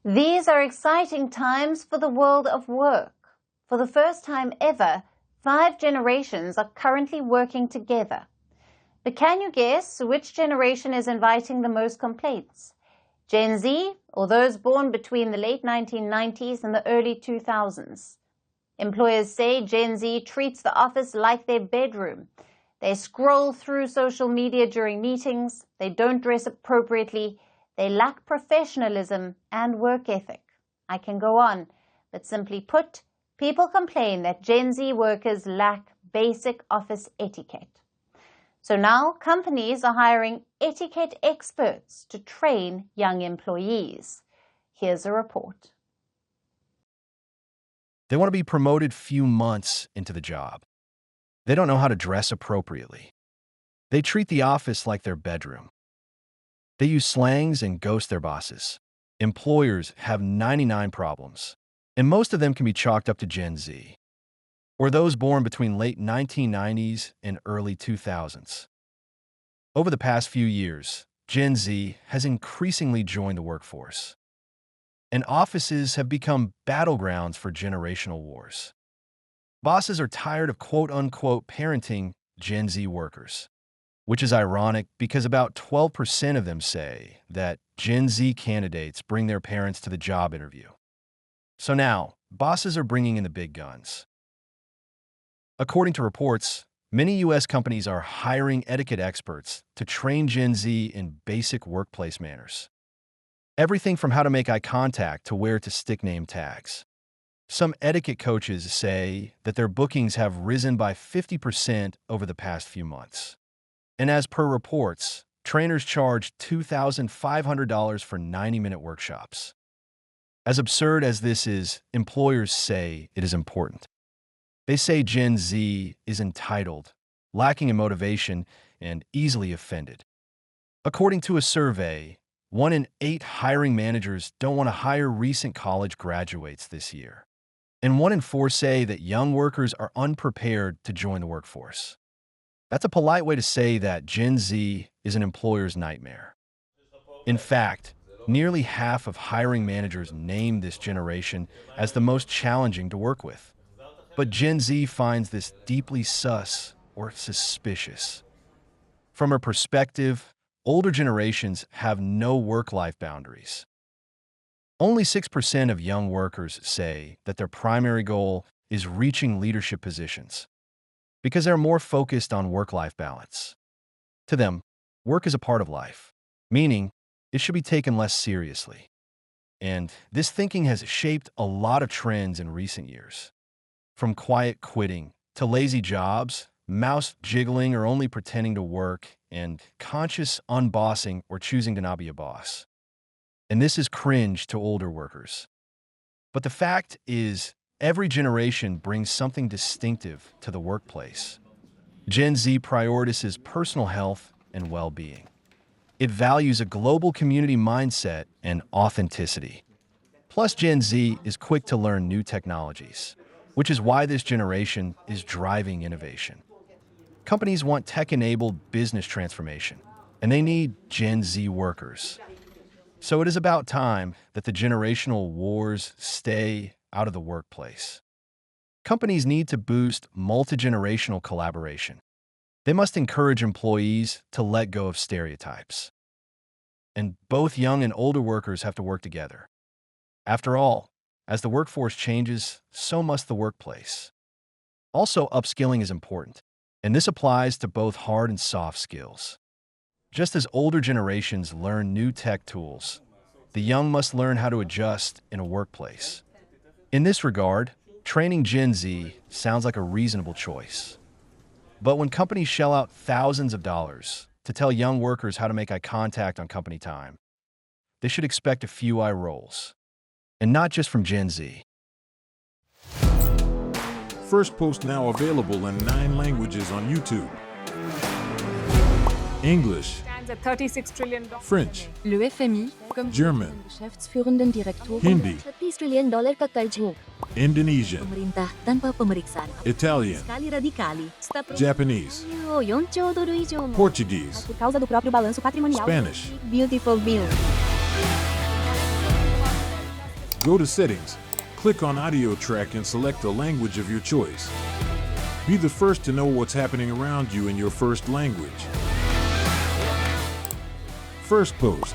These are exciting times for the world of work. For the first time ever, 5 generations are currently working together. But can you guess which generation is inviting the most complaints? Gen Z, or those born between the late 1990s and the early 2000s? Employers say Gen Z treats the office like their bedroom. They scroll through social media during meetings, they don't dress appropriately, they lack professionalism and work ethic. I can go on, but simply put, people complain that Gen Z workers lack basic office etiquette. So now companies are hiring etiquette experts to train young employees. Here's a report. They want to be promoted few months into the job. They don't know how to dress appropriately. They treat the office like their bedroom. They use slangs and ghost their bosses. Employers have 99 problems, and most of them can be chalked up to Gen Z, or those born between late 1990s and early 2000s. Over the past few years, Gen Z has increasingly joined the workforce, and offices have become battlegrounds for generational wars. Bosses are tired of quote-unquote parenting Gen Z workers, which is ironic because about 12% of them say that Gen Z candidates bring their parents to the job interview. So now, bosses are bringing in the big guns. According to reports, many U.S. companies are hiring etiquette experts to train Gen Z in basic workplace manners. Everything from how to make eye contact to where to stick name tags. Some etiquette coaches say that their bookings have risen by 50% over the past few months. And as per reports, trainers charge $2,500 for 90-minute workshops. As absurd as this is, employers say it is important. They say Gen Z is entitled, lacking in motivation, and easily offended. According to a survey, 1 in 8 hiring managers don't want to hire recent college graduates this year. And 1 in 4 say that young workers are unprepared to join the workforce. That's a polite way to say that Gen Z is an employer's nightmare. In fact, nearly half of hiring managers name this generation as the most challenging to work with. But Gen Z finds this deeply sus or suspicious. From her perspective, older generations have no work-life boundaries. Only 6% of young workers say that their primary goal is reaching leadership positions because they're more focused on work-life balance. To them, work is a part of life, meaning it should be taken less seriously. And this thinking has shaped a lot of trends in recent years. From quiet quitting to lazy jobs, mouse jiggling or only pretending to work, and conscious unbossing or choosing to not be a boss. And this is cringe to older workers. But the fact is, every generation brings something distinctive to the workplace. Gen Z prioritizes personal health and well-being. It values a global community mindset and authenticity. Plus, Gen Z is quick to learn new technologies, which is why this generation is driving innovation. Companies want tech-enabled business transformation, and they need Gen Z workers. So it is about time that the generational wars stay out of the workplace. Companies need to boost multigenerational collaboration. They must encourage employees to let go of stereotypes. And both young and older workers have to work together. After all, as the workforce changes, so must the workplace. Also, upskilling is important, and this applies to both hard and soft skills. Just as older generations learn new tech tools, the young must learn how to adjust in a workplace. In this regard, training Gen Z sounds like a reasonable choice. But when companies shell out thousands of dollars to tell young workers how to make eye contact on company time, they should expect a few eye rolls. And not just from Gen Z. Firstpost now available in 9 languages on YouTube. English, Stands at $36 trillion. French, Le FMI, comme German, Geschäftsführenden Direktor, Hindi, $30 trillion ka karjo. Indonesian, Pemerintah tanpa pemeriksaan. Italian, Sekali radikali. Japanese, 4 兆ドル以上も Portuguese, por causa do próprio balanço patrimonial. Spanish. Beautiful bill. Go to Settings, click on Audio Track and select a language of your choice. Be the first to know what's happening around you in your first language. Firstpost.